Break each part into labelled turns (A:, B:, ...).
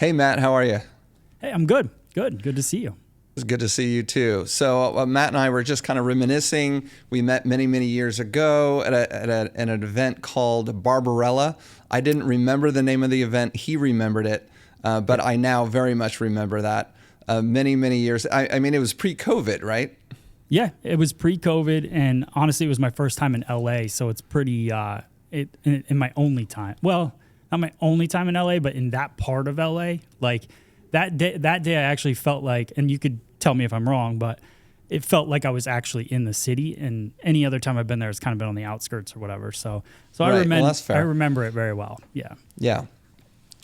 A: Hey, Matt, how are you?
B: Hey, I'm good. Good to see you.
A: It's good to see you too. So Matt and I were just kind of reminiscing. We met many, many years ago at an event called Barbarella. I didn't remember the name of the event. He remembered it, but I now very much remember that. Many, many years. I mean, it was pre-COVID, right?
B: Yeah, it was pre-COVID, and honestly, it was my first time in LA, so it's pretty, in my only time. Well, not my only time in LA, but in that part of LA, like that day I actually felt like, and you could tell me if I'm wrong, but it felt like I was actually in the city, and any other time I've been there, it's kind of been on the outskirts or whatever. So right. I remember it very well. Yeah.
A: Yeah.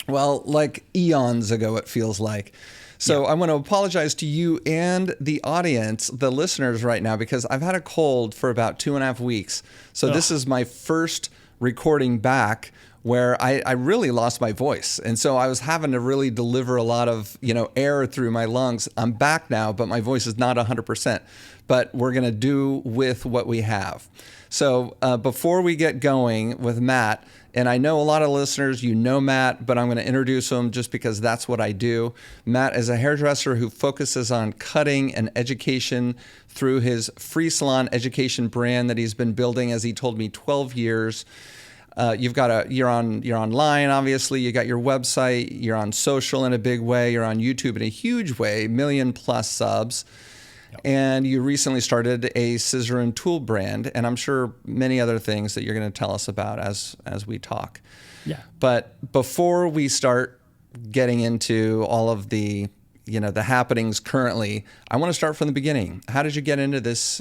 A: Well, like eons ago, it feels like. So I want to apologize to you and the audience, the listeners right now, because I've had a cold for about 2.5 weeks. So This is my first recording back where I really lost my voice. And so I was having to really deliver a lot of, air through my lungs. I'm back now, but my voice is not 100%. But we're going to do with what we have. So before we get going with Matt, and I know a lot of listeners, you know Matt, but I'm going to introduce him just because that's what I do. Matt is a hairdresser who focuses on cutting and education through his free salon education brand that he's been building, as he told me, 12 years. You're online, obviously. You got your website. You're on social in a big way. You're on YouTube in a huge way, 1 million+ subs. Yep. And you recently started a scissor and tool brand, and I'm sure many other things that you're going to tell us about as we talk.
B: Yeah.
A: But before we start getting into all of the the happenings currently, I want to start from the beginning. How did you get into this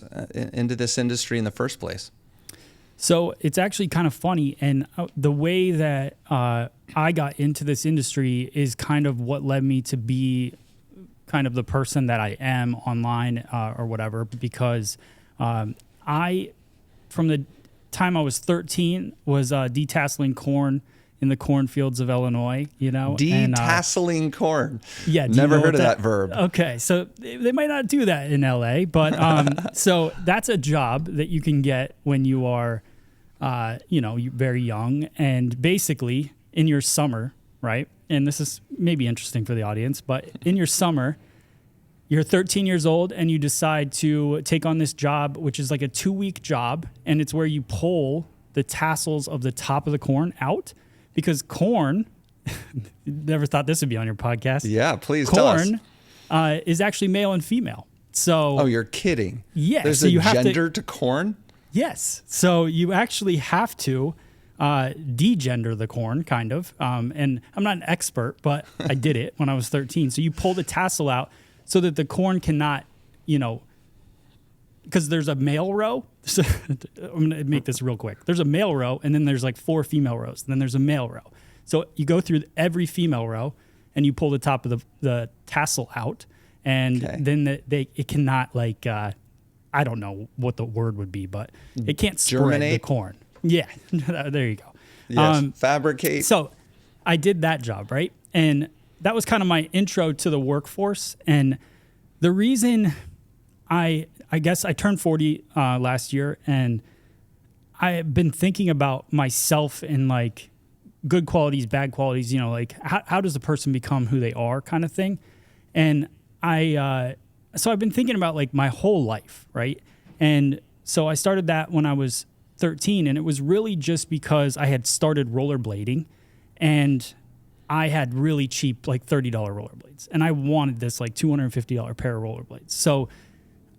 A: industry in the first place?
B: So it's actually kind of funny, and the way that I got into this industry is kind of what led me to be kind of the person that I am online or whatever, because I, from the time I was 13, was detasseling corn in the cornfields of Illinois,
A: Detasseling corn.
B: Yeah.
A: Never heard of that verb.
B: Okay. So they might not do that in LA, but so that's a job that you can get when you are, very young, and basically in your summer, right? And this is maybe interesting for the audience, but in your summer, you're 13 years old and you decide to take on this job, which is like a 2-week job. And it's where you pull the tassels of the top of the corn out, because corn, never thought this would be on your podcast.
A: Yeah, please tell us.
B: Corn is actually male and female. So.
A: Oh, you're kidding.
B: Yeah.
A: There's a gender to corn?
B: Yes. So you actually have to degender the corn, kind of. And I'm not an expert, but I did it when I was 13. So you pull the tassel out so that the corn cannot, because there's a male row. So I'm going to make this real quick. There's a male row, and then there's like 4 female rows, and then there's a male row. So you go through every female row, and you pull the top of the tassel out, and then it cannot, like, I don't know what the word would be, but it can't spread the corn. Yeah, there you go.
A: Yes, fabricate.
B: So I did that job, right? And that was kind of my intro to the workforce. And the reason I guess I turned 40 last year, and I've been thinking about myself in like good qualities, bad qualities, like how does a person become who they are, kind of thing. And so I've been thinking about like my whole life, right? And so I started that when I was 13, and it was really just because I had started rollerblading, and I had really cheap, like $30 rollerblades, and I wanted this like $250 pair of rollerblades. So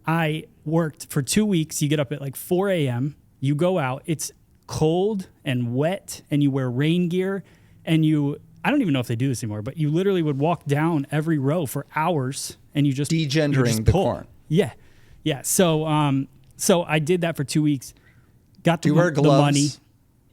B: I worked for 2 weeks. You get up at like 4 a.m., you go out, it's cold and wet, and you wear rain gear, and I don't even know if they do this anymore, but you literally would walk down every row for hours, and you just
A: degendering the corn.
B: Yeah. So I did that for 2 weeks. Got
A: Do you wear gloves?
B: The money.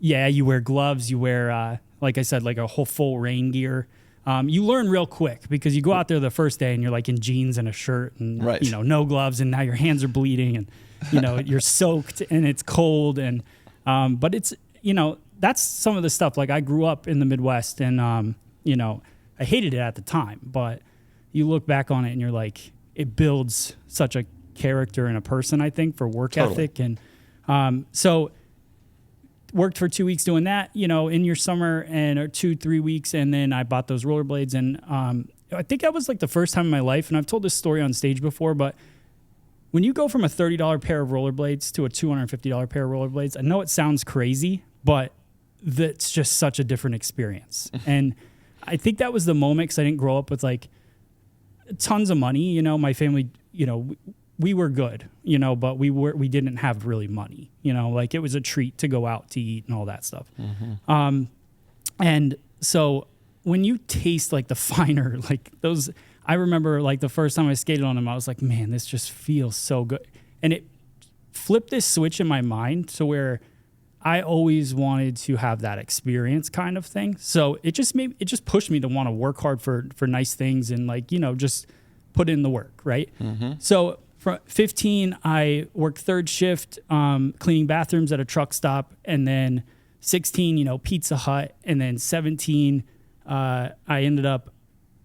B: Yeah, you wear gloves. You wear, like I said, like a whole full rain gear. You learn real quick, because you go out there the first day and you're like in jeans and a shirt and no gloves, and now your hands are bleeding, and you're soaked and it's cold, and but it's that's some of the stuff. Like, I grew up in the Midwest, and I hated it at the time, but you look back on it and you're like, it builds such a character and a person, I think, for work ethic. And so worked for 2 weeks doing that, in your summer or 2-3 weeks. And then I bought those rollerblades. And I think that was like the first time in my life. And I've told this story on stage before, but when you go from a $30 pair of rollerblades to a $250 pair of rollerblades, I know it sounds crazy, but that's just such a different experience. And I think that was the moment, because I didn't grow up with like tons of money. My family, we were good, but we didn't have really money, like it was a treat to go out to eat and all that stuff. Mm-hmm. And so when you taste like the finer, like those, I remember like the first time I skated on them, I was like, man, this just feels so good. And it flipped this switch in my mind to where I always wanted to have that experience kind of thing. So it just pushed me to want to work hard for nice things and like, just put in the work. Right. Mm-hmm. So from 15, I worked third shift, cleaning bathrooms at a truck stop. And then 16, Pizza Hut. And then 17, I ended up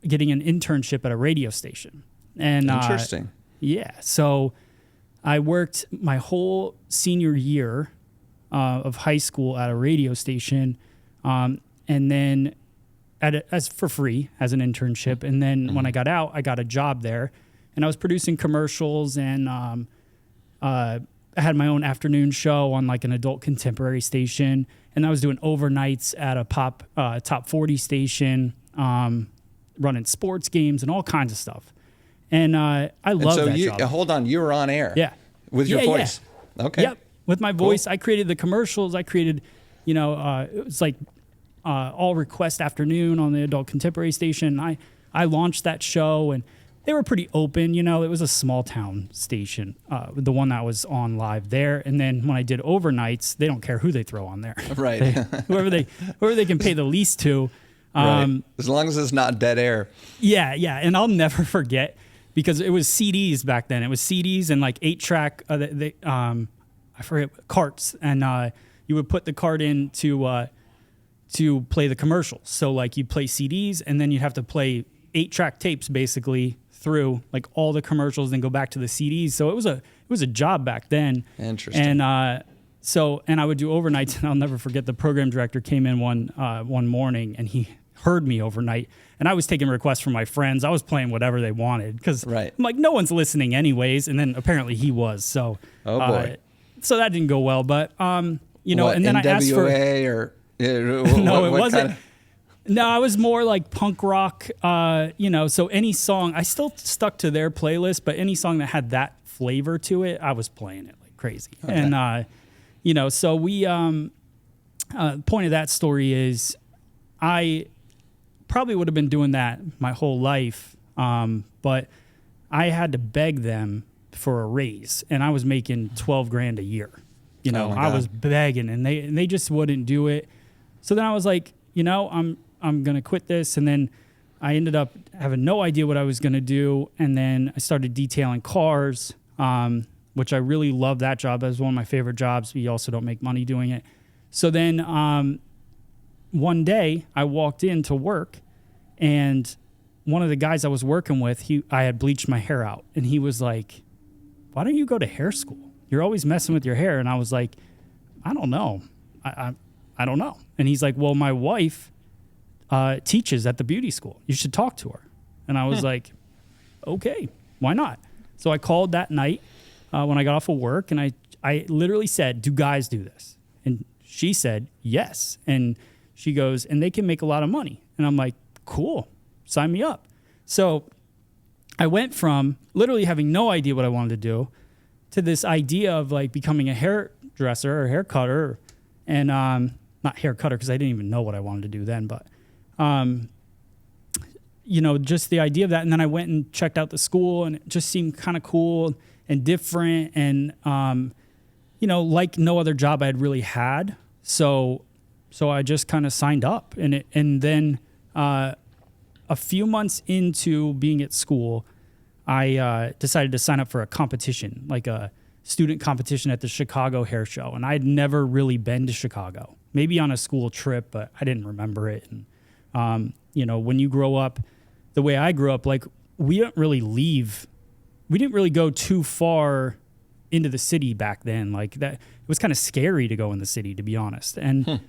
B: getting an internship at a radio station. And
A: interesting.
B: Yeah. So I worked my whole senior year of high school at a radio station, and then as for free as an internship. And then when I got out, I got a job there, and I was producing commercials, and I had my own afternoon show on like an adult contemporary station, and I was doing overnights at a top 40 station, running sports games and all kinds of stuff. And I love that job.
A: Hold on, you were on air, with your voice.
B: Yeah.
A: Okay.
B: Yep. With my voice, cool. I created the commercials. I created, it was like all request afternoon on the adult contemporary station. I launched that show, and they were pretty open. It was a small town station, the one that was on live there. And then when I did overnights, they don't care who they throw on there.
A: Right.
B: whoever they can pay the least to.
A: Right. As long as it's not dead air. Yeah.
B: And I'll never forget, because it was CDs back then. It was CDs and like 8-track. I forget, carts, and you would put the cart in to play the commercials. So like you'd play CDs, and then you'd have to play 8-track tapes basically through like all the commercials, then go back to the CDs. So it was a job back then.
A: Interesting.
B: And I would do overnights, and I'll never forget, the program director came in one morning, and he heard me overnight, and I was taking requests from my friends. I was playing whatever they wanted, because I'm like, no one's listening anyways. And then apparently he was. So
A: oh boy.
B: So that didn't go well, but and then
A: NWA
B: I asked for
A: or
B: no, it wasn't. No, I was more like punk rock. So any song, I still stuck to their playlist, but any song that had that flavor to it, I was playing it like crazy. Okay. And so we point of that story is, I probably would have been doing that my whole life, but I had to beg them for a raise, and I was making $12,000 a year. I was begging, and they just wouldn't do it. So then I was like, I'm gonna quit this, and then I ended up having no idea what I was gonna do, and then I started detailing cars, which I really loved that job. That was one of my favorite jobs. We also don't make money doing it. So then one day I walked in to work, and one of the guys I was working with, I had bleached my hair out, and he was like, why don't you go to hair school? You're always messing with your hair. And I was like, I don't know. I don't know. And he's like, well, my wife teaches at the beauty school. You should talk to her. And I was like, okay, why not? So I called that night when I got off of work, and I literally said, do guys do this? And she said, yes. And she goes, and they can make a lot of money. And I'm like, cool, sign me up. So I went from literally having no idea what I wanted to do to this idea of like becoming a hairdresser or hair cutter, and not hair cutter because I didn't even know what I wanted to do then, but just the idea of that. And then I went and checked out the school, and it just seemed kind of cool and different, and like no other job I had really had. So I just kind of signed up, and then a few months into being at school, I decided to sign up for a competition, like a student competition at the Chicago Hair Show. And I'd never really been to Chicago, maybe on a school trip, but I didn't remember it. And, when you grow up the way I grew up, like we didn't really go too far into the city back then. Like that, it was kind of scary to go in the city, to be honest. And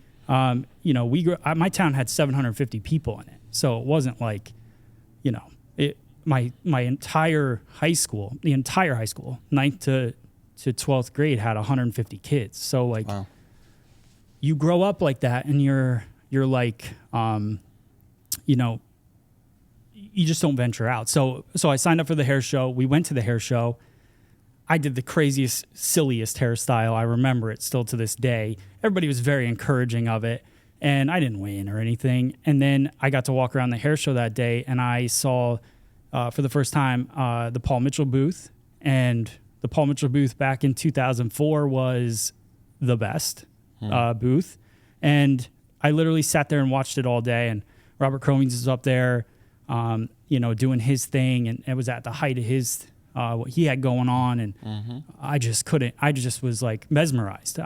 B: you know, my town had 750 people in it, so it wasn't like, you know, my entire high school, ninth to 12th grade, had 150 kids. So like, wow. You grow up like that, and you're like, you know, you just don't venture out. So I signed up for the hair show. We went to the hair show. I did the craziest, silliest hairstyle. I remember it still to this day. Everybody was very encouraging of it, and I didn't win or anything. And then I got to walk around the hair show that day, and I saw, for the first time, the Paul Mitchell booth. And the Paul Mitchell booth back in 2004 was the best booth. And I literally sat there and watched it all day. And Robert Cromings was up there, you know, doing his thing, and it was at the height of his what he had going on, and I just couldn't. I just was like mesmerized.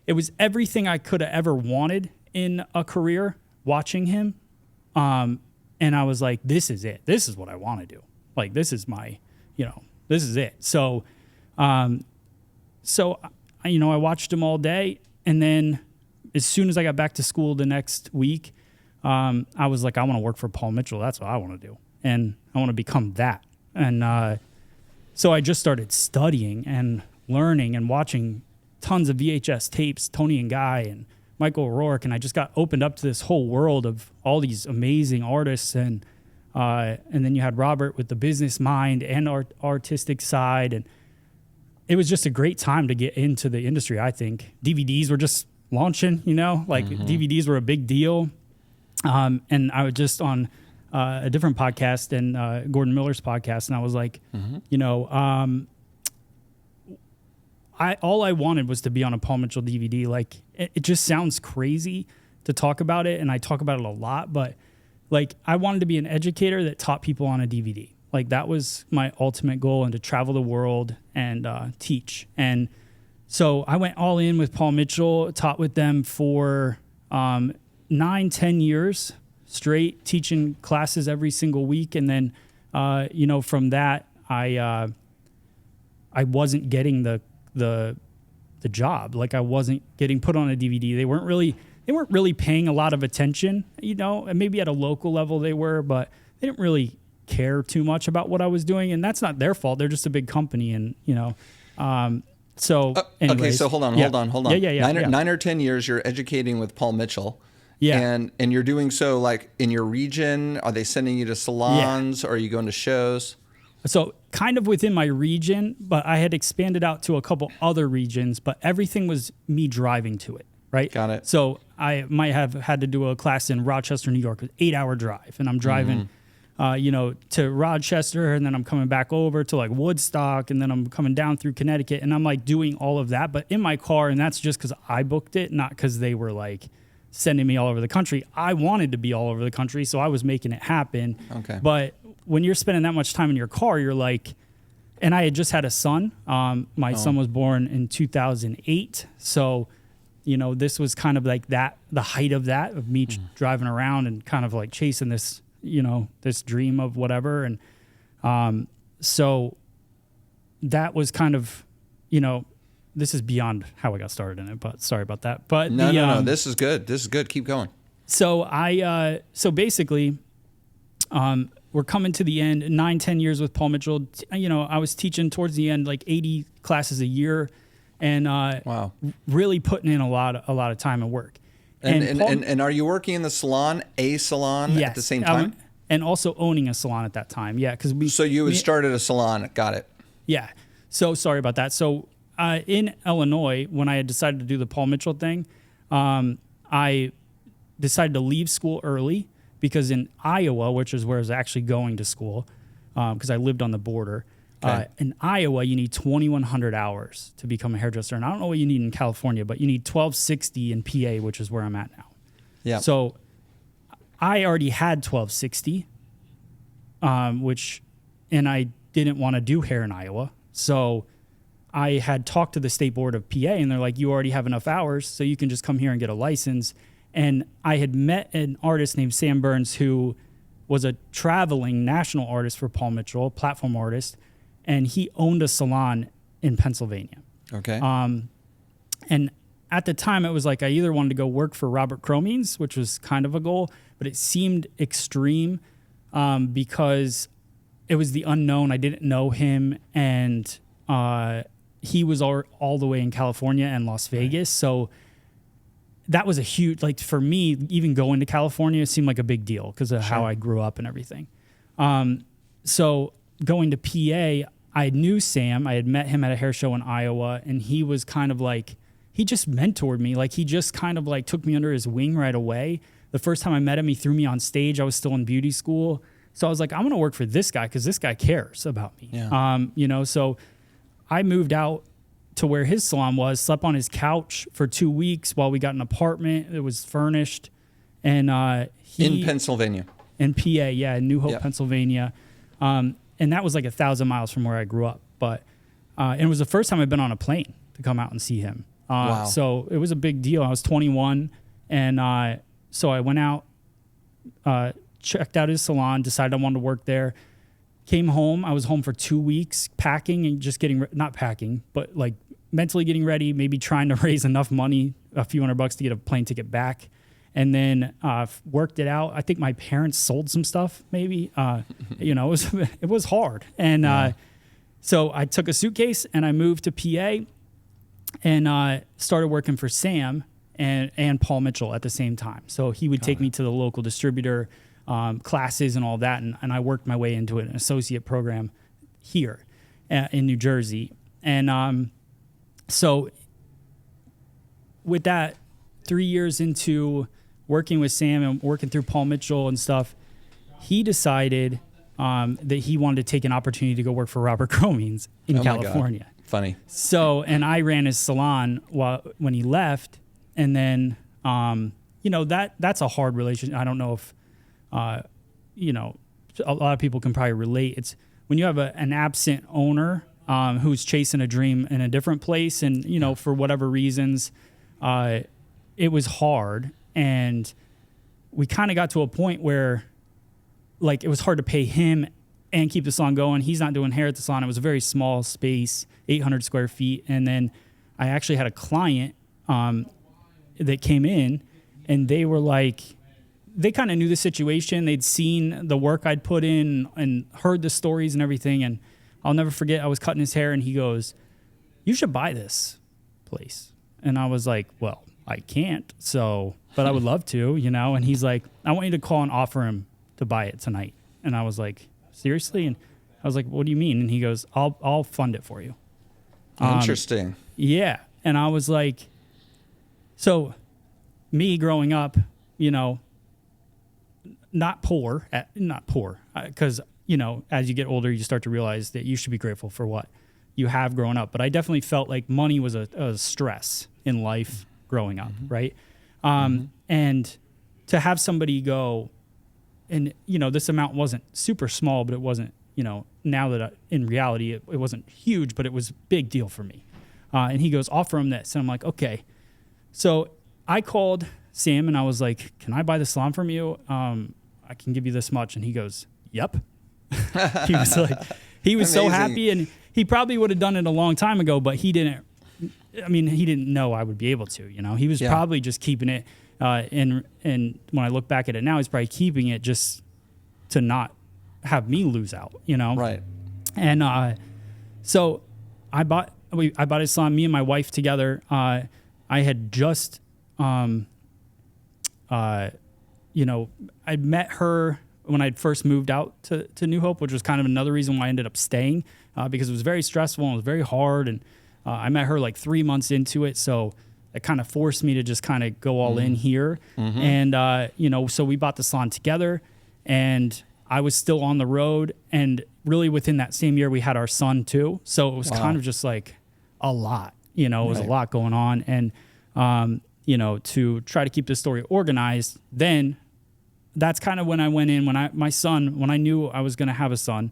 B: It was everything I could have ever wanted in a career watching him, and I was like, this is it. This is what I want to do. Like, this is my, you know, this is it. So, you know, I watched him all day, and then as soon as I got back to school the next week, I was like, I want to work for Paul Mitchell. That's what I want to do, and I want to become that. And so I just started studying and learning and watching tons of VHS tapes, Tony and Guy and Michael O'Rourke, and I just got opened up to this whole world of all these amazing artists. And then you had Robert with the business mind and artistic side, and it was just a great time to get into the industry. I think DVDs were just launching, you know, like DVDs were a big deal. And I was just on a different podcast, and Gordon Miller's podcast, and I was like, you know, all I wanted was to be on a Paul Mitchell DVD. Like, it just sounds crazy to talk about it, and I talk about it a lot, but like, I wanted to be an educator that taught people on a DVD. Like, that was my ultimate goal, and to travel the world and teach. And so I went all in with Paul Mitchell, taught with them for 9-10 years straight, teaching classes every single week. And then, you know, from that, I wasn't getting the job. Like, I wasn't getting put on a DVD. They weren't really paying a lot of attention, you know, and maybe at a local level they were, but they didn't really care too much about what I was doing. And that's not their fault. They're just a big company. And, you know, so anyways,
A: okay. So hold on.
B: Yeah.
A: 9 or 10 years you're educating with Paul Mitchell.
B: Yeah.
A: And you're doing so like in your region. Are they sending you to salons, or are you going to shows?
B: So kind of within my region, but I had expanded out to a couple other regions, but everything was me driving to it, right?
A: Got it.
B: So I might have had to do a class in Rochester, New York, an 8-hour drive, and I'm driving, you know, to Rochester, and then I'm coming back over to like Woodstock, and then I'm coming down through Connecticut, and I'm like doing all of that, but in my car, and that's just because I booked it, not because they were like sending me all over the country. I wanted to be all over the country, so I was making it happen.
A: Okay.
B: But when you're spending that much time in your car, you're like, and I had just had a son. My son was born in 2008. So, you know, this was kind of like that, the height of that, of me driving around and kind of like chasing this, you know, this dream of whatever. And so that was kind of, you know, this is beyond how I got started in it, but sorry about that. But
A: no, this is good. This is good. Keep going.
B: So so basically, we're coming to the end, 9-10 years with Paul Mitchell. You know, I was teaching towards the end, like 80 classes a year, and
A: wow,
B: really putting in a lot of time and work.
A: And are you working in the salon, yes, at the same time?
B: And also owning a salon at that time. Yeah.
A: So you had started a salon. Got it.
B: Yeah. So sorry about that. So in Illinois, when I had decided to do the Paul Mitchell thing, I decided to leave school early, because in Iowa, which is where I was actually going to school, because I lived on the border, in Iowa, you need 2,100 hours to become a hairdresser. And I don't know what you need in California, but you need 1,260 in PA, which is where I'm at now.
A: Yeah.
B: So I already had 1,260, and I didn't want to do hair in Iowa. So I had talked to the state board of PA, and they're like, you already have enough hours, so you can just come here and get a license. And I had met an artist named Sam Burns, who was a traveling national artist for Paul Mitchell, a platform artist, and he owned a salon in Pennsylvania.
A: Okay.
B: And at the time, it was like I either wanted to go work for Robert Cromines, which was kind of a goal, but it seemed extreme because it was the unknown. I didn't know him, and he was all the way in California and Las Vegas. So that was a huge, like for me, even going to California seemed like a big deal because of how I grew up and everything. So going to PA, I knew Sam. I had met him at a hair show in Iowa, and he was kind of like, he just mentored me. Like he just kind of like took me under his wing right away. The first time I met him, he threw me on stage. I was still in beauty school. So I was like, I'm going to work for this guy because this guy cares about me.
A: Yeah.
B: So I moved out to where his salon was, slept on his couch for 2 weeks while we got an apartment. It was furnished. And
A: in Pennsylvania.
B: In PA, yeah, in New Hope, Pennsylvania. And that was like 1,000 miles from where I grew up. But and it was the first time I'd been on a plane to come out and see him.
A: Wow.
B: So it was a big deal. I was 21. And so I went out, checked out his salon, decided I wanted to work there. Came home. I was home for 2 weeks packing and just not packing, but like mentally getting ready, maybe trying to raise enough money, a few $100 to get a plane ticket back. And then worked it out. I think my parents sold some stuff, maybe. It was hard. And so I took a suitcase and I moved to PA and started working for Sam and Paul Mitchell at the same time. So he would take me to the local distributor classes and all that, and I worked my way into an associate program here in New Jersey. And so with that, 3 years into working with Sam and working through Paul Mitchell and stuff, he decided that he wanted to take an opportunity to go work for Robert Cromines in California.
A: Funny.
B: So, and I ran his salon when he left, and then that's a hard relationship. I don't know if a lot of people can probably relate. It's when you have an absent owner who's chasing a dream in a different place, and for whatever reasons, it was hard. And we kind of got to a point where like it was hard to pay him and keep the salon going. He's not doing hair at the salon. It was a very small space, 800 square feet. And then I actually had a client that came in, and they were like, they kind of knew the situation. They'd seen the work I'd put in and heard the stories and everything. And I'll never forget, I was cutting his hair and he goes, "You should buy this place." And I was like, "Well, I can't, but I would love to, And he's like, "I want you to call and offer him to buy it tonight." And I was like, "Seriously?" And I was like, "What do you mean?" And he goes, I'll fund it for you."
A: Interesting.
B: Yeah. And I was like, so me growing up, not poor, because, as you get older, you start to realize that you should be grateful for what you have growing up. But I definitely felt like money was a stress in life growing up, right? And to have somebody go, and, this amount wasn't super small, but it wasn't, now that in reality, it wasn't huge, but it was a big deal for me. And he goes, "Offer him this." And I'm like, okay. So I called Sam and I was like, "Can I buy the salon from you? I can give you this much." And he goes, "Yep." He was like, he was so happy, and he probably would have done it a long time ago, but he didn't know I would be able to, he was probably just keeping it. And when I look back at it now, he's probably keeping it just to not have me lose out,
A: Right.
B: And so I bought his salon, me and my wife together. I had just, I met her when I'd first moved out to New Hope, which was kind of another reason why I ended up staying, because it was very stressful and it was very hard. And I met her like 3 months into it. So it kind of forced me to just kind of go all in here. And, so we bought the salon together, and I was still on the road. And really within that same year, we had our son too. So it was kind of just like a lot, it was a lot going on. And, to try to keep this story organized, then that's kind of when I went in, when I knew I was going to have a son,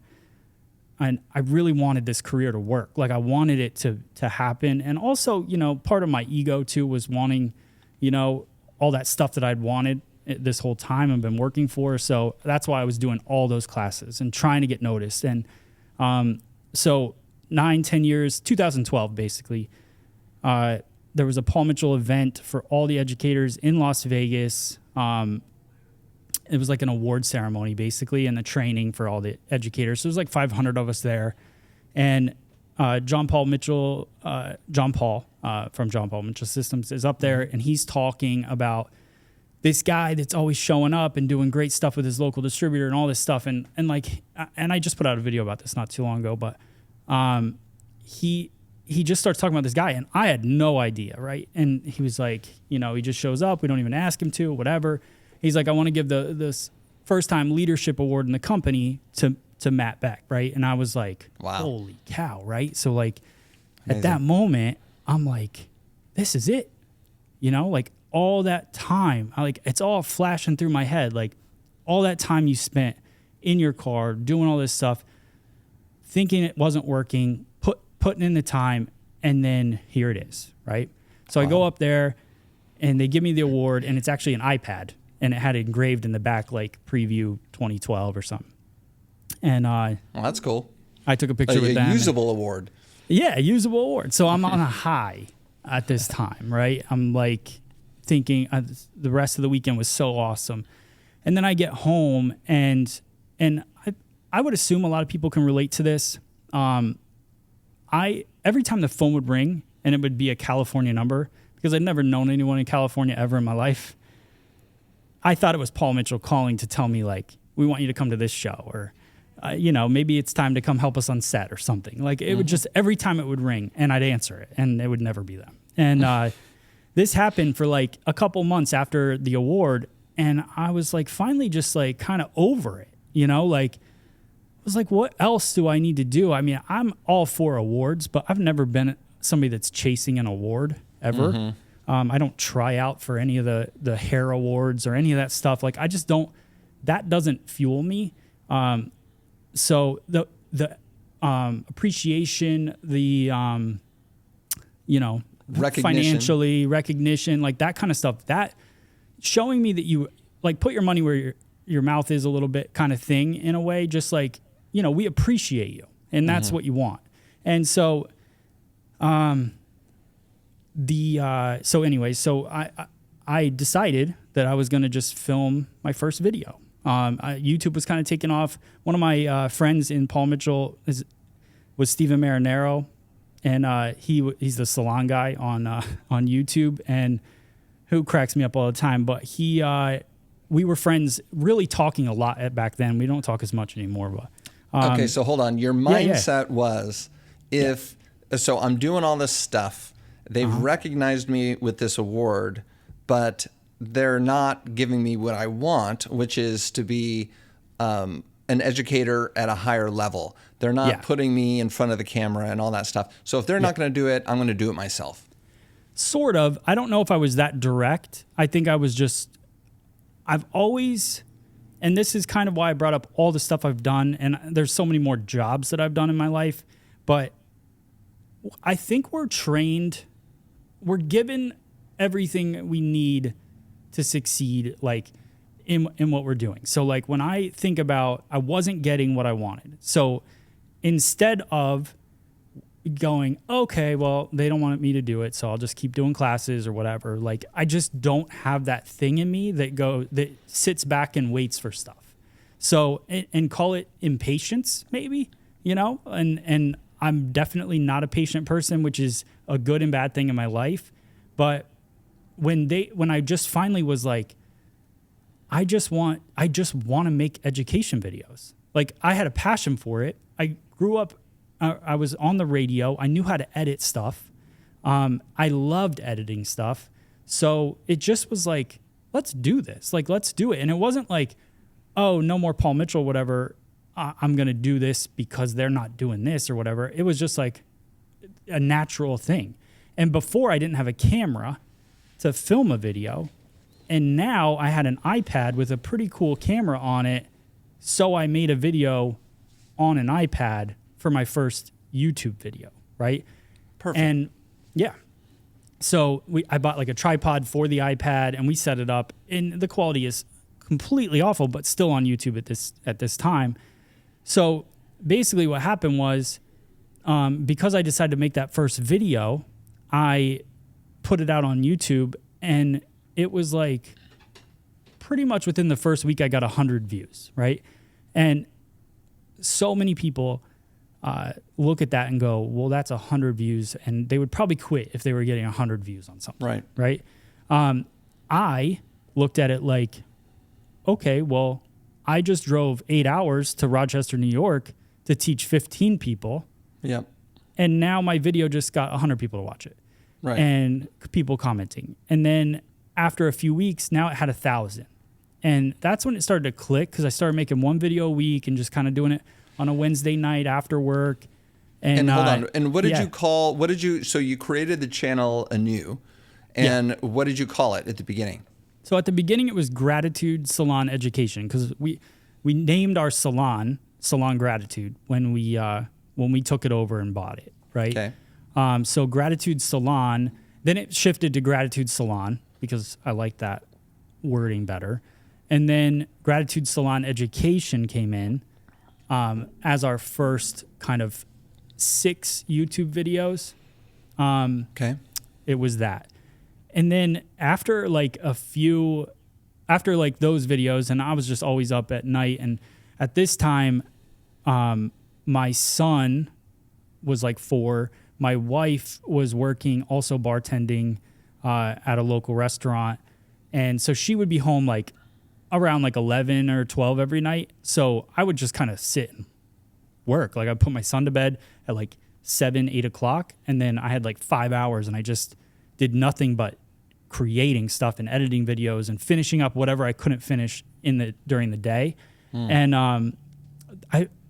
B: and I really wanted this career to work. Like I wanted it to happen. And also, part of my ego too was wanting, all that stuff that I'd wanted this whole time and been working for. So that's why I was doing all those classes and trying to get noticed. And so 9-10 years, 2012 basically, there was a Paul Mitchell event for all the educators in Las Vegas. It was like an award ceremony basically, and the training for all the educators. So there was like 500 of us there. And John Paul from John Paul Mitchell Systems is up there, and he's talking about this guy that's always showing up and doing great stuff with his local distributor and all this stuff. And I just put out a video about this not too long ago, but he just starts talking about this guy, and I had no idea, right? And he was like, he just shows up. We don't even ask him to, whatever. He's like, I want to give this first-time leadership award in the company to Matt Beck, right? And I was like,
A: wow,
B: holy cow, right? So like
A: amazing.
B: At that moment, I'm like, this is it, like all that time, it's all flashing through my head, like all that time you spent in your car doing all this stuff, thinking it wasn't working, putting in the time, and then here it is, right? So wow. I go up there, and they give me the award, and it's actually an iPad, and it had engraved in the back like preview 2012 or something. And
A: well, that's cool.
B: I took a picture with them.
A: A usable award.
B: Yeah, a usable award. So I'm on a high at this time, right? I'm like thinking the rest of the weekend was so awesome. And then I get home, and I would assume a lot of people can relate to this. Every time the phone would ring, and it would be a California number, because I'd never known anyone in California ever in my life, I thought it was Paul Mitchell calling to tell me, like, we want you to come to this show, or, maybe it's time to come help us on set or something. Like, it would just, every time it would ring, and I'd answer it, and it would never be them. And this happened for, like, a couple months after the award, and I was, like, finally just, like, kind of over it, like, I was like, what else do I need to do? I mean, I'm all for awards, but I've never been somebody that's chasing an award ever. Mm-hmm. I don't try out for any of the hair awards or any of that stuff. Like, I just don't, that doesn't fuel me. So the appreciation, the, financially recognition, like that kind of stuff, that showing me that you like put your money where your mouth is a little bit kind of thing in a way, just like, we appreciate you, and that's what you want. And so, so I decided that I was going to just film my first video. YouTube was kind of taking off. One of my friends in Paul Mitchell was Steven Marinero, and he's the Salon guy on YouTube, and who cracks me up all the time. But we were friends, really talking a lot back then. We don't talk as much anymore. But
A: okay, so hold on. Your mindset was, so I'm doing all this stuff. They've recognized me with this award, but they're not giving me what I want, which is to be an educator at a higher level. They're not putting me in front of the camera and all that stuff. So if they're not going to do it, I'm going to do it myself.
B: Sort of. I don't know if I was that direct. I think I was just, I've always, and this is kind of why I brought up all the stuff I've done, and there's so many more jobs that I've done in my life, but I think we're given everything we need to succeed, like in what we're doing. So like when I think about, I wasn't getting what I wanted. So instead of going, okay, well, they don't want me to do it, so I'll just keep doing classes or whatever. Like, I just don't have that thing in me that sits back and waits for stuff. So, and call it impatience, maybe, and I'm definitely not a patient person, which is a good and bad thing in my life. But when I just finally was like, I just want to make education videos. Like, I had a passion for it. I grew up, I was on the radio. I knew how to edit stuff. I loved editing stuff. So it just was like, let's do this. Like, let's do it. And it wasn't like, oh, no more Paul Mitchell, whatever. I'm going to do this because they're not doing this or whatever. It was just like a natural thing. And before, I didn't have a camera to film a video. And now I had an iPad with a pretty cool camera on it. So I made a video on an iPad for my first YouTube video, right?
A: Perfect.
B: And yeah. So I bought like a tripod for the iPad, and we set it up. And the quality is completely awful, but still on YouTube at this time. So basically what happened was because I decided to make that first video, I put it out on YouTube, and it was like pretty much within the first week I got 100 views, right? And so many people look at that and go, well, that's 100 views, and they would probably quit if they were getting 100 views on something. Right. I looked at it like, okay, well, I just drove 8 hours to Rochester, New York to teach 15 people.
A: Yep.
B: And now my video just got 100 people to watch it.
A: Right.
B: And people commenting. And then after a few weeks, now it had 1,000. And that's when it started to click, because I started making one video a week and just kind of doing it on a Wednesday night after work.
A: And hold on. And what did you so you created the channel anew. And what did you call it at the beginning?
B: So at the beginning, it was Gratitude Salon Education, because we named our salon Gratitude when we took it over and bought it, right?
A: Okay.
B: So Gratitude Salon, then it shifted to Gratitude Salon because I like that wording better. And then Gratitude Salon Education came in as our first kind of 6 YouTube videos.
A: Okay.
B: It was that. And then after those videos, and I was just always up at night. And at this time, my son was like 4. My wife was working, also bartending at a local restaurant. And so she would be home like around like 11 or 12 every night. So I would just kind of sit and work. Like I'd put my son to bed at like 7, 8 o'clock. And then I had like 5 hours, and I just did nothing but creating stuff and editing videos and finishing up whatever I couldn't finish during the day. And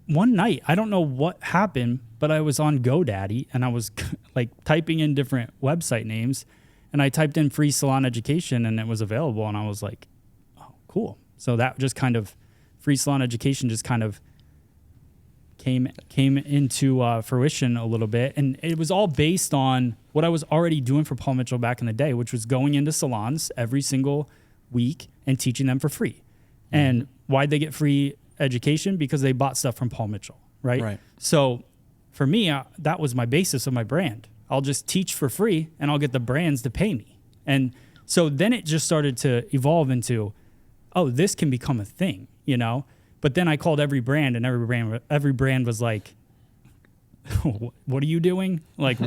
B: one night, I don't know what happened, but I was on GoDaddy, and I was like typing in different website names, and I typed in free salon education, and it was available, and I was like, oh, cool. So that just kind of, free salon education just kind of came into fruition a little bit. And it was all based on what I was already doing for Paul Mitchell back in the day, which was going into salons every single week and teaching them for free. And why'd they get free education? Because they bought stuff from Paul Mitchell, right? So for me, that was my basis of my brand. I'll just teach for free, and I'll get the brands to pay me. And so then it just started to evolve into, oh, this can become a thing, you know? But then I called every brand, and every brand was like, what are you doing? Like,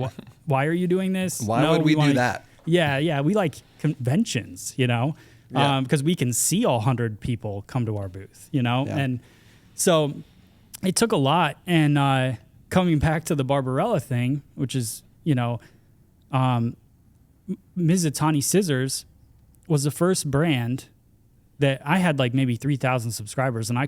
B: why are you doing this?
A: Why would we do that?
B: Yeah. We like conventions, you know? Because we can see all 100 people come to our booth, you know? Yeah. And so it took a lot. And coming back to the Barbarella thing, which is, you know, Mizutani Scissors was the first brand that I had like maybe 3,000 subscribers, and I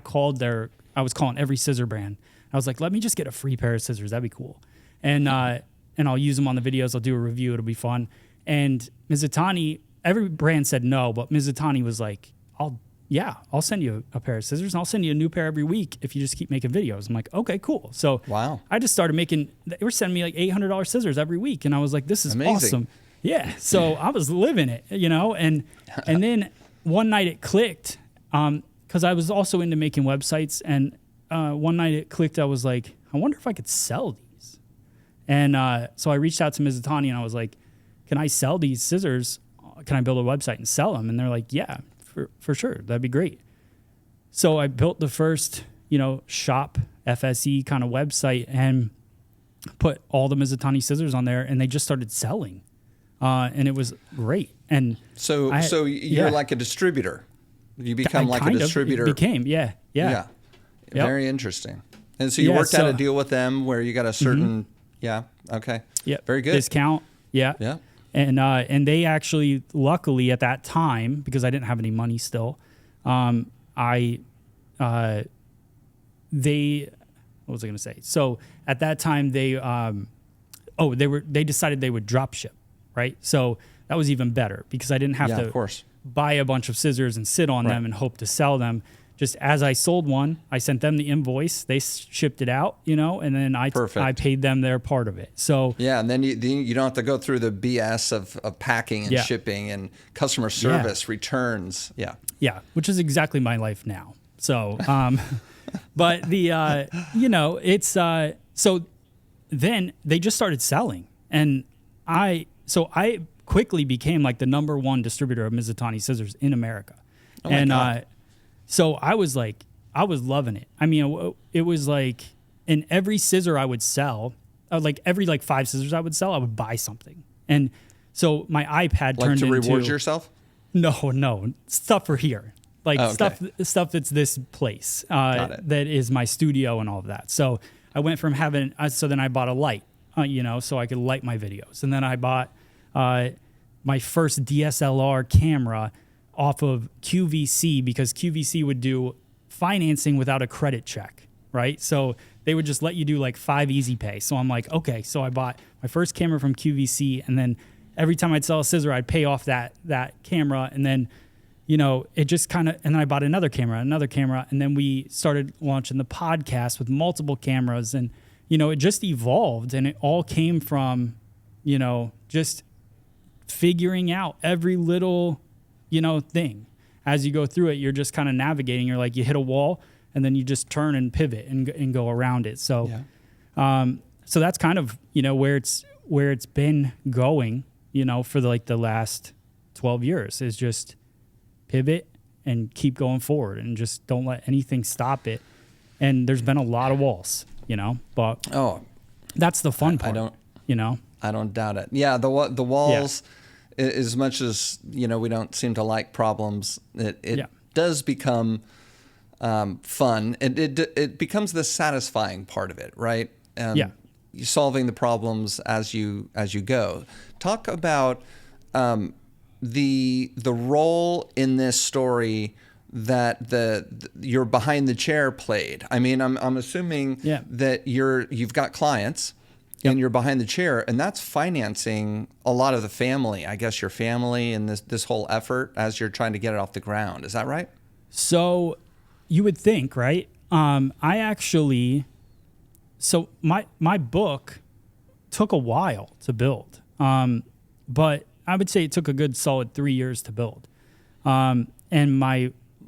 B: was calling every scissor brand. I was like, let me just get a free pair of scissors. That'd be cool. And I'll use them on the videos. I'll do a review. It'll be fun. And Mizutani, every brand said no, but Mizutani was like, I'll send you a pair of scissors, and I'll send you a new pair every week if you just keep making videos. I'm like, okay, cool. So
A: wow.
B: I just started they were sending me like $800 scissors every week. And I was like, this is
A: amazing.
B: Awesome. Yeah. So I was living it, you know, and then one night it clicked, because I was also into making websites. And one night it clicked. I was like, I wonder if I could sell these. And so I reached out to Mizutani, and I was like, can I sell these scissors? Can I build a website and sell them? And they're like, yeah, for sure. That'd be great. So I built the first, you know, shop FSE kind of website and put all the Mizutani scissors on there, and they just started selling. And it was great. And
A: so you're like a distributor. You become like a distributor.
B: Became, yeah.
A: Yep. Very interesting. And so you worked out a deal with them where you got a certain, okay.
B: Yeah.
A: Very good.
B: Discount. Yeah.
A: Yeah.
B: And they actually, luckily at that time, because I didn't have any money still, what was I going to say? So at that time they decided they would drop ship, right? So that was even better, because I didn't have to buy a bunch of scissors and sit on them and hope to sell them. Just as I sold one, I sent them the invoice, they shipped it out, you know, and then I paid them their part of it. So
A: yeah, and then you don't have to go through the BS of packing and shipping and customer service, returns.
B: Yeah, which is exactly my life now. So, but the, you know, it's, so then they just started selling. And I quickly became like the number one distributor of Mizutani scissors in America.
A: Oh my God.
B: So I was loving it. I mean, it was like in every scissor I would sell, like every like 5 scissors I would sell, I would buy something. And so my iPad turned into...
A: Like to reward yourself?
B: No, stuff for here. Like stuff that's this place that is my studio and all of that. So I went from so then I bought a light, so I could light my videos. And then I bought my first DSLR camera off of QVC because QVC would do financing without a credit check, right? So they would just let you do like 5 easy pay. So I'm like, okay. So I bought my first camera from QVC, and then every time I'd sell a scissor, I'd pay off that camera, and then it just kind of, and then I bought another camera, and then we started launching the podcast with multiple cameras, and, it just evolved, and it all came from, just figuring out every little, thing. As you go through it, you're just kind of navigating. You're like, you hit a wall, and then you just turn and pivot and go around it. So, so that's kind of, where it's been going, for the last 12 years is just pivot and keep going forward and just don't let anything stop it. And there's been a lot of walls, but that's the fun part.
A: I don't doubt it. Yeah. The walls, as much as, we don't seem to like problems, it does become fun. It becomes the satisfying part of it, right? Solving the problems as you go. Talk about the role in this story that your behind the chair played. I mean, I'm assuming that you've got clients and you're behind the chair, and that's financing a lot of the family. I guess your family and this whole effort as you're trying to get it off the ground. Is that right?
B: So you would think, right? So my book took a while to build, but I would say it took a good solid 3 years to build. And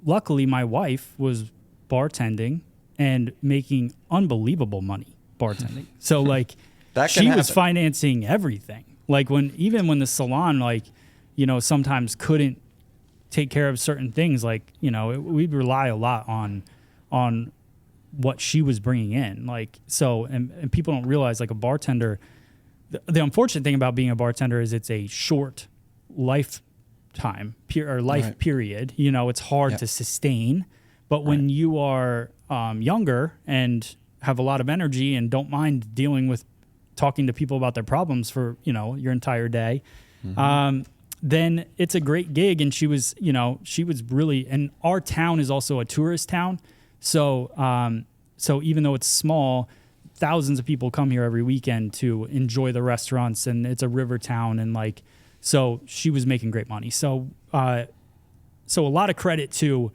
B: luckily my wife was bartending and making unbelievable money bartending. So like she was financing everything. Like even when the salon, sometimes couldn't take care of certain things, we'd rely a lot on what she was bringing in. And people don't realize a bartender, the unfortunate thing about being a bartender is it's a short lifetime period. It's hard to sustain, but when you are younger and have a lot of energy and don't mind dealing with talking to people about their problems for, your entire day, then it's a great gig. And she was really, and our town is also a tourist town. So even though it's small, thousands of people come here every weekend to enjoy the restaurants, and it's a river town. And so she was making great money. So a lot of credit to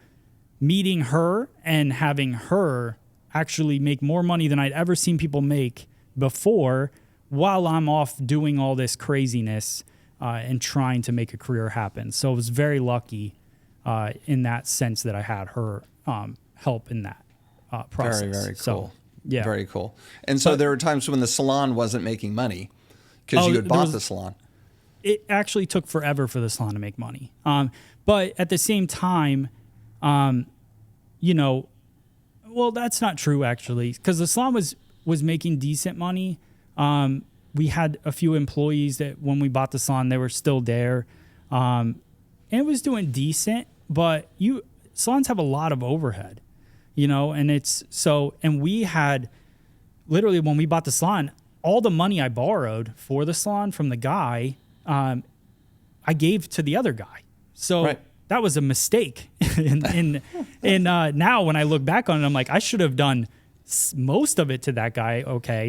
B: meeting her and having her actually make more money than I'd ever seen people make before, while I'm off doing all this craziness and trying to make a career happen. So I was very lucky in that sense that I had her help in that process.
A: Very, very cool.
B: So, yeah.
A: Very cool. And so there were times when the salon wasn't making money because you had bought the salon.
B: It actually took forever for the salon to make money. But at the same time, well, that's not true actually, because the salon was making decent money. We had a few employees that when we bought the salon, they were still there. And it was doing decent, but salons have a lot of overhead, and we had literally, when we bought the salon, all the money I borrowed for the salon from the guy, I gave to the other guy. So that was a mistake. and now when I look back on it, I'm like, I should have done most of it to that guy,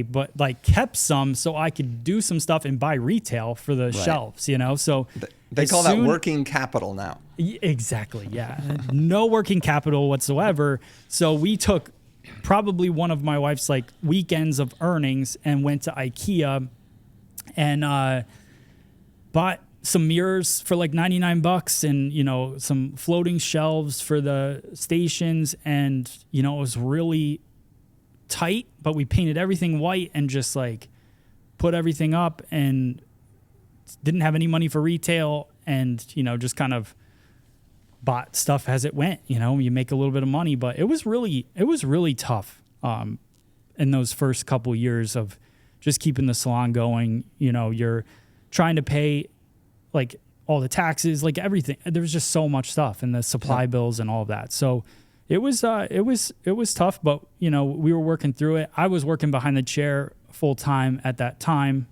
B: but kept some so I could do some stuff and buy retail for the shelves, So
A: they call that working capital now.
B: Exactly, yeah. No working capital whatsoever. So we took probably one of my wife's weekends of earnings and went to IKEA and bought some mirrors for $99 and some floating shelves for the stations, and it was really tight, but we painted everything white and just like put everything up and didn't have any money for retail and, you know, just kind of bought stuff as it went. You know, you make a little bit of money, but it was really tough in those first couple years of just keeping the salon going. You know, you're trying to pay like all the taxes, like everything. There was just so much stuff and the supply bills and all of that. So it was tough, but you know, we were working through it. I was working behind the chair full time at that time.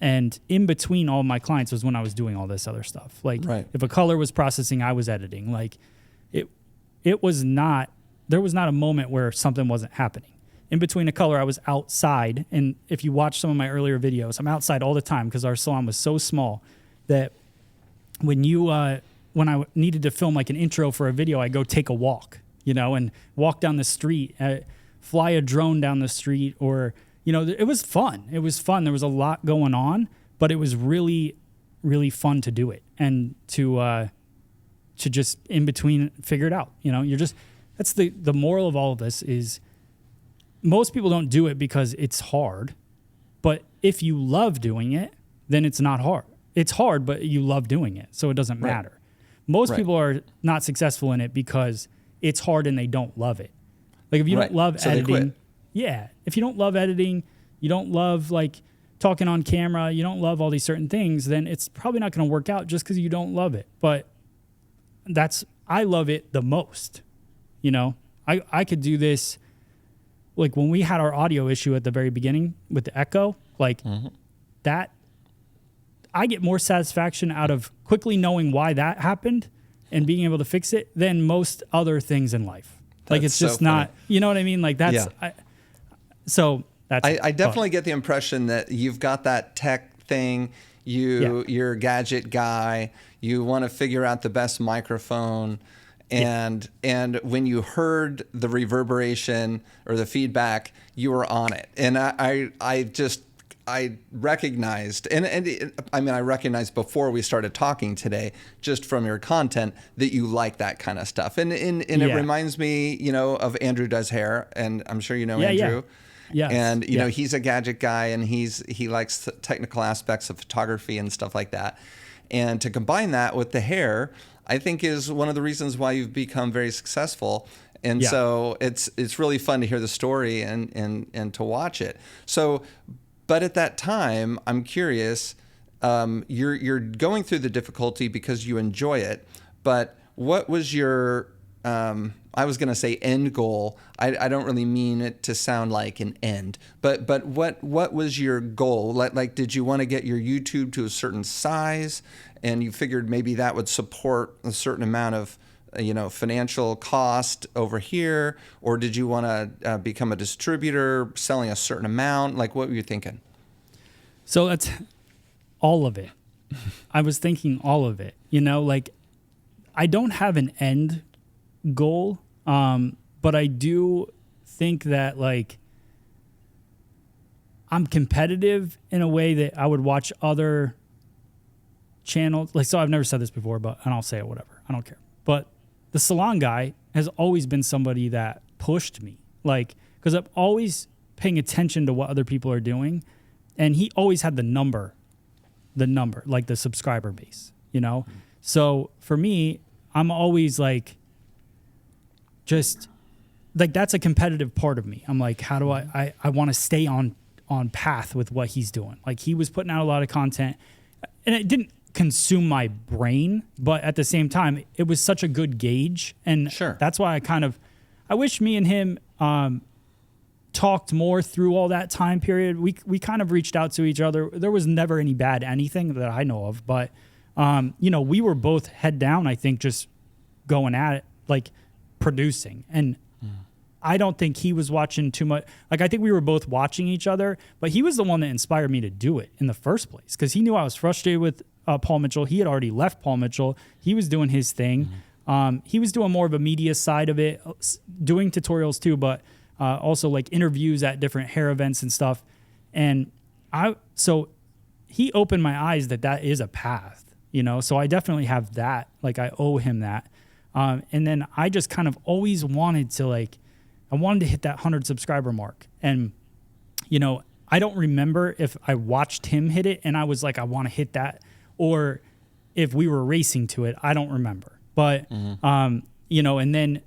B: And in between all my clients was when I was doing all this other stuff. Like if a color was processing, I was editing. Like there was not a moment where something wasn't happening. In between a color, I was outside. And if you watch some of my earlier videos, I'm outside all the time because our salon was so small that when I needed to film like an intro for a video, I go take a walk, you know, and walk down the street, fly a drone down the street, or, you know, it was fun. It was fun. There was a lot going on, but it was really, really fun to do it and to just in between figure it out. You know, that's the moral of all of this is most people don't do it because it's hard, but if you love doing it, then it's not hard. It's hard, but you love doing it, so it doesn't matter. Most people are not successful in it because it's hard and they don't love it. Like if you don't love editing, if you don't love editing, you don't love like talking on camera, you don't love all these certain things, then it's probably not going to work out just because you don't love it. But I love it the most. You know, I could do this. Like when we had our audio issue at the very beginning with the echo, like that, I get more satisfaction out of quickly knowing why that happened and being able to fix it than most other things in life. Like it's just not, you know what I mean? Like that's,
A: I definitely get the impression that you've got that tech thing. You're a gadget guy. You want to figure out the best microphone. And when you heard the reverberation or the feedback, you were on it. And I recognized, I recognized before we started talking today, just from your content, that you like that kind of stuff. And it reminds me, you know, of Andrew Does Hair, and I'm sure you know Andrew. Yeah. And you know, he's a gadget guy, and he likes the technical aspects of photography and stuff like that. And to combine that with the hair, I think is one of the reasons why you've become very successful. And so it's really fun to hear the story and to watch it. So, but at that time, I'm curious, you're going through the difficulty because you enjoy it, but what was your, I was going to say end goal. I don't really mean it to sound like an end, but what was your goal? Like, did you want to get your YouTube to a certain size and you figured maybe that would support a certain amount of, you know, financial cost over here? Or did you want to become a distributor selling a certain amount? Like, what were you thinking?
B: So that's all of it. I was thinking all of it, you know, like I don't have an end goal. But I do think that like I'm competitive in a way that I would watch other channels. Like, so I've never said this before, and I'll say it, whatever. I don't care. But the salon guy has always been somebody that pushed me, like, because I'm always paying attention to what other people are doing. And he always had the number, like the subscriber base, you know? So for me, I'm always like, just like, that's a competitive part of me. I'm like, how do I want to stay on path with what he's doing. Like he was putting out a lot of content and it didn't consume my brain, but at the same time, it was such a good gauge. And that's why I wish me and him, talked more through all that time period. We kind of reached out to each other. There was never any bad anything that I know of, but you know, we were both head down, I think, just going at it, like producing. And I don't think he was watching too much. Like, I think we were both watching each other, but he was the one that inspired me to do it in the first place, because he knew I was frustrated with Paul Mitchell. He had already left Paul Mitchell. He was doing his thing. He was doing more of a media side of it, doing tutorials too, but also like interviews at different hair events and stuff. And so he opened my eyes that is a path, you know? So I definitely have that. Like, I owe him that. And then I just kind of always wanted to like I wanted to hit that 100 subscriber mark. And, you know, I don't remember if I watched him hit it and I was like, I want to hit that, or if we were racing to it. I don't remember. But, you know, and then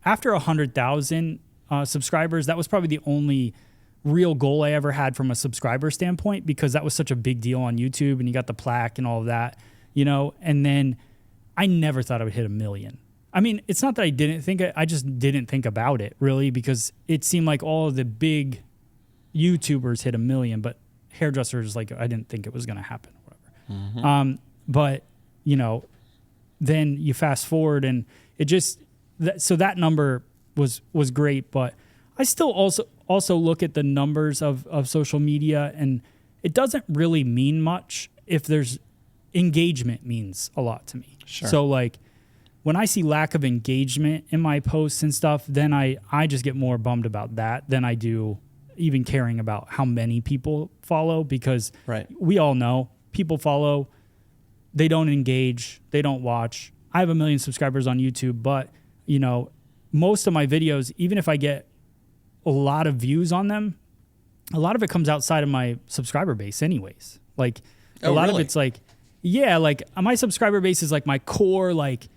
B: after 100,000 subscribers, that was probably the only real goal I ever had from a subscriber standpoint, because that was such a big deal on YouTube and you got the plaque and all of that, you know. And then I never thought I would hit 1 million. I mean, it's not that I didn't think it, I just didn't think about it really, because it seemed like all of the big YouTubers hit 1 million, but hairdressers, like, I didn't think it was going to happen or whatever. But, you know, then you fast forward and it just, so that number was great, but I still also look at the numbers of social media, and it doesn't really mean much if there's engagement. Means a lot to me.
A: Sure.
B: So like when I see lack of engagement in my posts and stuff, then I just get more bummed about that than I do even caring about how many people follow, because we all know people follow, they don't engage, they don't watch. I have 1 million subscribers on YouTube, but you know, most of my videos, even if I get a lot of views on them, a lot of it comes outside of my subscriber base anyways. Like a lot of it's like, yeah, like my subscriber base is like my core, like,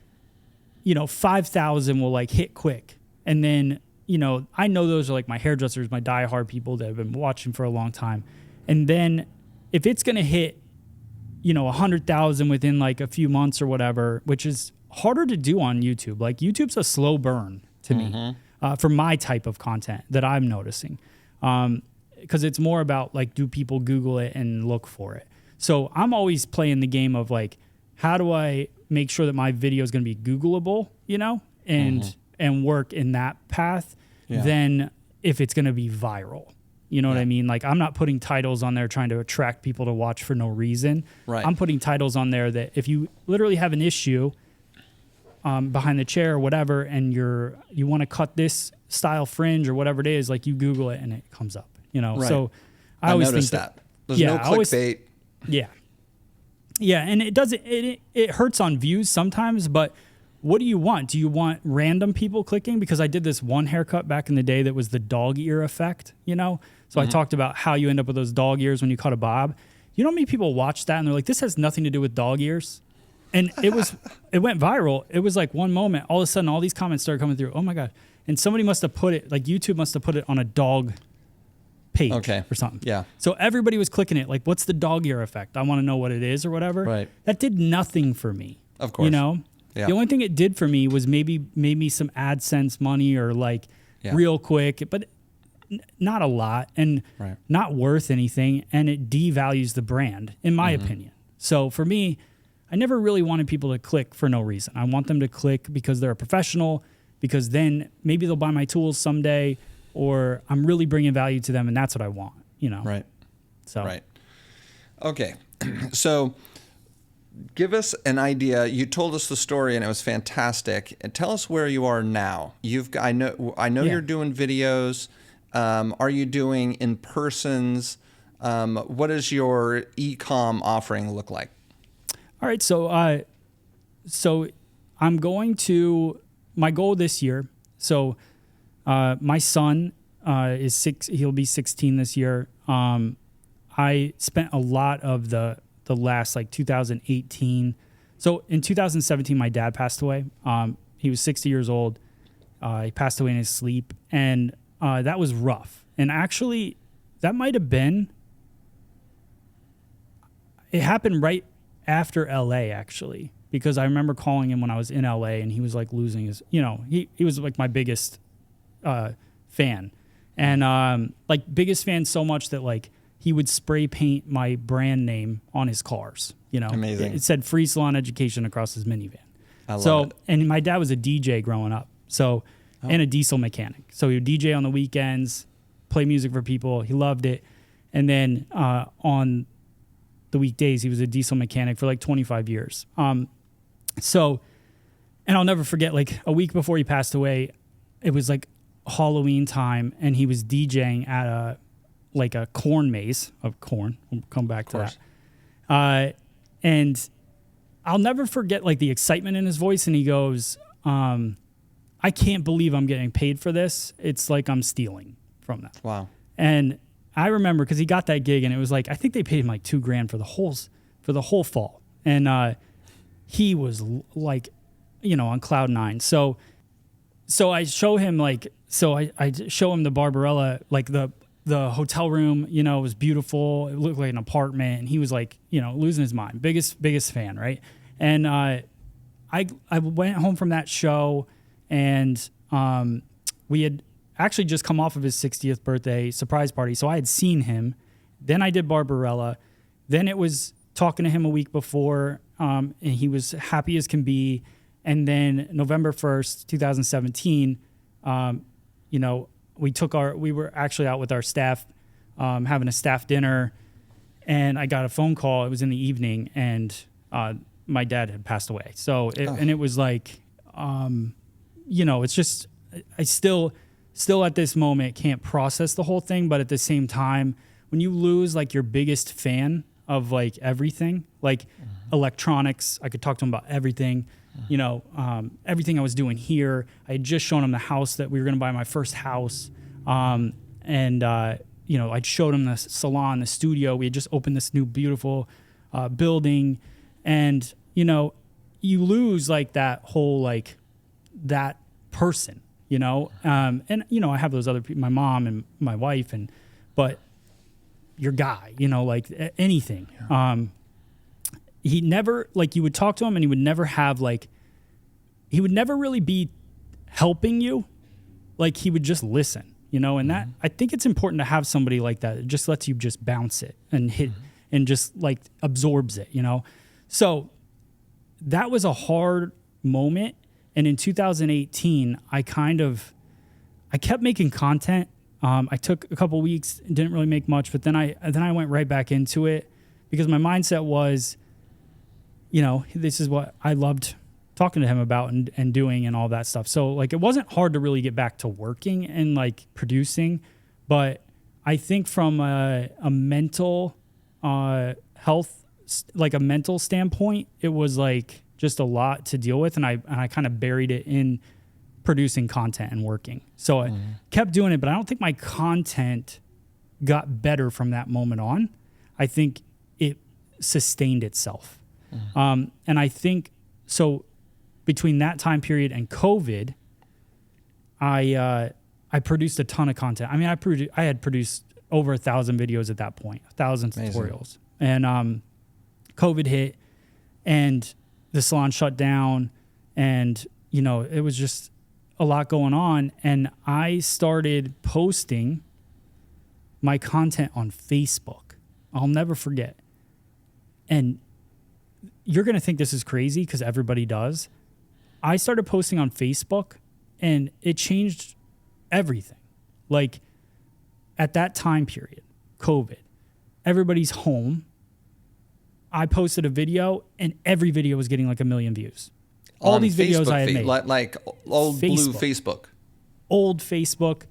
B: you know, 5,000 will like hit quick. And then, you know, I know those are like my hairdressers, my diehard people that have been watching for a long time. And then if it's going to hit, you know, 100,000 within like a few months or whatever, which is harder to do on YouTube. Like YouTube's a slow burn to me for my type of content that I'm noticing. Because it's more about like, do people Google it and look for it? So I'm always playing the game of like, how do I make sure that my video is going to be Googleable, you know, and work in that path than if it's going to be viral. You know what I mean? Like, I'm not putting titles on there trying to attract people to watch for no reason.
A: Right.
B: I'm putting titles on there that if you literally have an issue behind the chair or whatever, and you want to cut this style fringe or whatever it is, like you Google it and it comes up, you know?
A: Right.
B: So I always
A: noticed
B: think
A: that. There's no clickbait.
B: Yeah. And it doesn't, it hurts on views sometimes, but what do you want? Do you want random people clicking? Because I did this one haircut back in the day that was the dog ear effect, you know? So I talked about how you end up with those dog ears when you cut a bob. You know how many people watch that and they're like, this has nothing to do with dog ears? And it went viral. It was like one moment, all of a sudden, all these comments started coming through. Oh my God. And somebody must have put it, like YouTube must have put it on a dog page or something. Yeah. So everybody was clicking it. Like, what's the dog ear effect? I want to know what it is or whatever.
A: Right.
B: That did nothing for me.
A: Of course.
B: You know?
A: Yeah.
B: The only thing it did for me was maybe made me some AdSense money or like real quick, but not a lot and not worth anything. And it devalues the brand, in my opinion. So for me, I never really wanted people to click for no reason. I want them to click because they're a professional, because then maybe they'll buy my tools someday, or I'm really bringing value to them, and that's what I want, you know?
A: Right.
B: So.
A: Right. Okay. So give us an idea. You told us the story, and it was fantastic. And tell us where you are now. I know you're doing videos. Are you doing in-persons? What does your e-com offering look like?
B: All right, so I'm going to, my goal this year, so my son is 6, he'll be 16 this year. I spent a lot of the last, like 2018. So in 2017, my dad passed away. He was 60 years old. He passed away in his sleep, and that was rough. And actually, that might have been, it happened right after LA, actually, because I remember calling him when I was in LA and he was like losing his, you know, he was like my biggest fan, and like biggest fan so much that like he would spray paint my brand name on his cars, you know.
A: Amazing.
B: It said Free Salon Education across his minivan.
A: I love it.
B: And my dad was a DJ growing up, so and a diesel mechanic. So he would DJ on the weekends, play music for people. He loved it. And then on the weekdays, he was a diesel mechanic for like 25 years. So, and I'll never forget, like a week before he passed away, it was like Halloween time, and he was DJing at a corn maze of corn. We'll come back to that. And I'll never forget like the excitement in his voice. And he goes, I I can't believe I'm getting paid for this. It's like I'm stealing from them.
A: Wow.
B: And I remember because he got that gig, and it was like, I think they paid him like $2,000 for the whole fall. And he was like, on cloud nine. So I show him I show him the Barbarella, like the hotel room, it was beautiful. It looked like an apartment, and he was like, losing his mind. Biggest fan, right? And I went home from that show, and we had actually just come off of his 60th birthday surprise party. So I had seen him. Then I did Barbarella. Then it was talking to him a week before, and he was happy as can be. And then November 1st, 2017, we were actually out with our staff, having a staff dinner, and I got a phone call. It was in the evening, and my dad had passed away. So, and it was like, it's just, I still at this moment can't process the whole thing. But at the same time, when you lose like your biggest fan of like everything, like electronics, I could talk to him about everything. Everything I was doing here. I had just shown him the house that we were going to buy, my first house. I'd showed him the salon, the studio. We had just opened this new beautiful building. And, you lose like that whole, like that person, I have those other people, my mom and my wife, but your guy, like anything. He never, like, you would talk to him, and he would never have, like, he would never really be helping you. Like, he would just listen, and that, I think it's important to have somebody like that. It just lets you just bounce it and hit and just, like, absorbs it, So that was a hard moment. And in 2018, I kept making content. I took a couple weeks, didn't really make much, but then I went right back into it because my mindset was, this is what I loved talking to him about and doing and all that stuff. So like, it wasn't hard to really get back to working and like producing, but I think from a mental health, like a mental standpoint, it was like just a lot to deal with. And I kind of buried it in producing content and working. So I kept doing it, but I don't think my content got better from that moment on. I think it sustained itself. And I think, so between that time period and COVID, I produced a ton of content. I mean, I had produced over 1,000 videos at that point, 1,000 tutorials. And COVID hit, and the salon shut down, and, it was just a lot going on. And I started posting my content on Facebook. I'll never forget. And you're going to think this is crazy because everybody does. I started posting on Facebook, and it changed everything. Like, at that time period, COVID, everybody's home. I posted a video, and every video was getting like 1 million views. All these videos I had made.
A: Like old blue Facebook.
B: Old Facebook,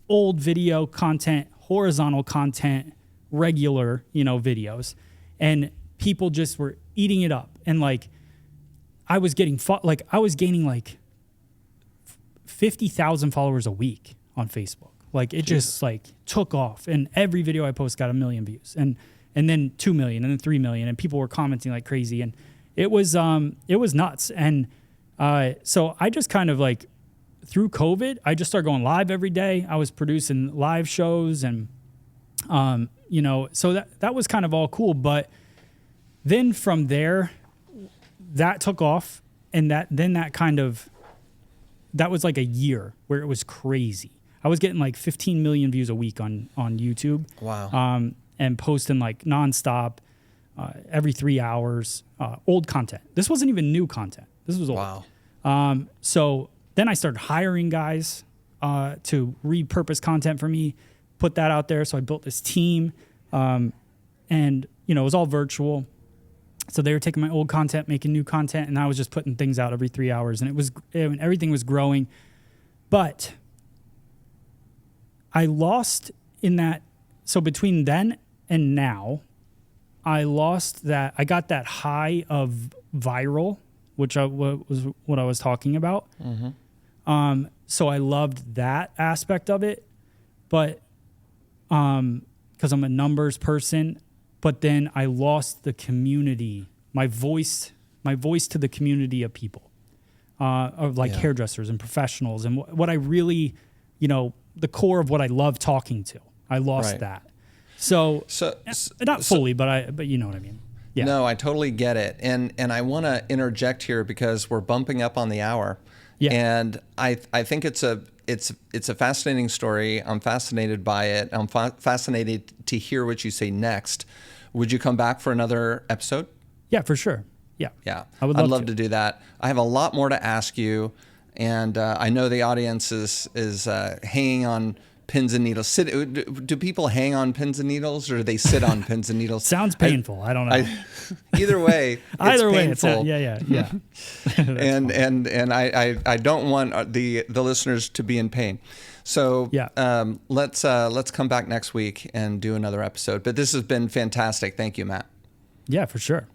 B: old video content, horizontal content, regular, videos. And people just were eating it up. And like, I was gaining like 50,000 followers a week on Facebook. Like, it just like took off, and every video I post got 1 million views, and then 2 million, and then 3 million, and people were commenting like crazy. And it was nuts. And so I just kind of like, through COVID, I just started going live every day. I was producing live shows, and so that was kind of all cool. But then from there, that took off, and that was like a year where it was crazy. I was getting like 15 million views a week on YouTube.
A: Wow.
B: And posting like nonstop, every 3 hours, old content. This wasn't even new content. This was old.
A: Wow.
B: So then I started hiring guys to repurpose content for me, put that out there. So I built this team, and it was all virtual. So they were taking my old content, making new content, and I was just putting things out every 3 hours, and everything was growing. But I lost in that. So between then and now, I got that high of viral, which was what I was talking about. So I loved that aspect of it, but because I'm a numbers person, but then I lost the community, my voice to the community of people, of like hairdressers and professionals, and what I really, the core of what I love talking to. I lost that. So not fully, but you know what I mean. Yeah.
A: No, I totally get it. And I want to interject here because we're bumping up on the hour.
B: Yeah.
A: And I think it's a fascinating story. I'm fascinated by it. I'm fascinated to hear what you say next. Would you come back for another episode?
B: Yeah, for sure. Yeah.
A: Yeah.
B: I'd
A: love to do that. I have a lot more to ask you. And I know the audience is hanging on pins and needles. Do people hang on pins and needles, or do they sit on pins and needles?
B: Sounds painful. I don't know.
A: Either way,
B: either way,
A: painful.
B: Yeah.
A: and I don't want the listeners to be in pain. So let's come back next week and do another episode. But this has been fantastic. Thank you, Matt.
B: Yeah, for sure.